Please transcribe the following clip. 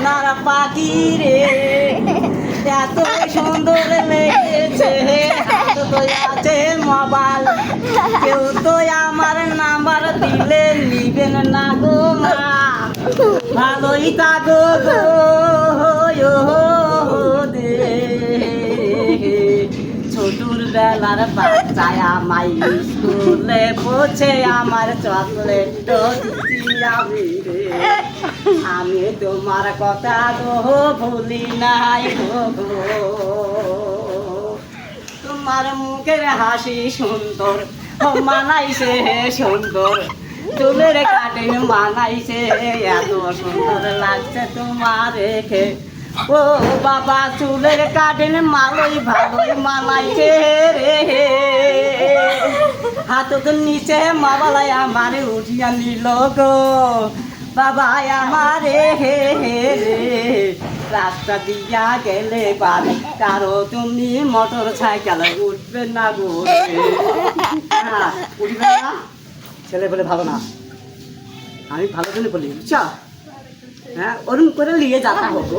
সোনার পাখি রে এত সুন্দর লেগেছে হাত তো আছে মোবাইল কেউ তো আমার নাম্বার দিলে নিবেন না গো মা ভালোই থাকো গো দে ছোটুর বেলার বাচ্চায় আমায় স্কুলে পৌঁছে আমার চকলেট দিচ্ছি আমি রে আমি তোমার কথা গো ভুলি নাই গো তোমার মুখের হাসি সুন্দর মানাইছে সুন্দর চুলের কাটিং মানাইছে এত সুন্দর লাগছে তোমার রেখে ও বাবা চুলের কাটিং মালই ভালোই মানাইছে রে হাতত নিচে মাবালাই আমার উঠিয়া নিল গো বাবা আমারে হে হে রে রাস্তা দিয়া গেলে পারে কারো তুমি মোটর সাইকেলে উঠবে না গো উঠবে না ছেলে বলে ভালো না আমি ভালো জন্য বলি বুঝছো হ্যাঁ ওরকম করে নিয়ে যাতা হবো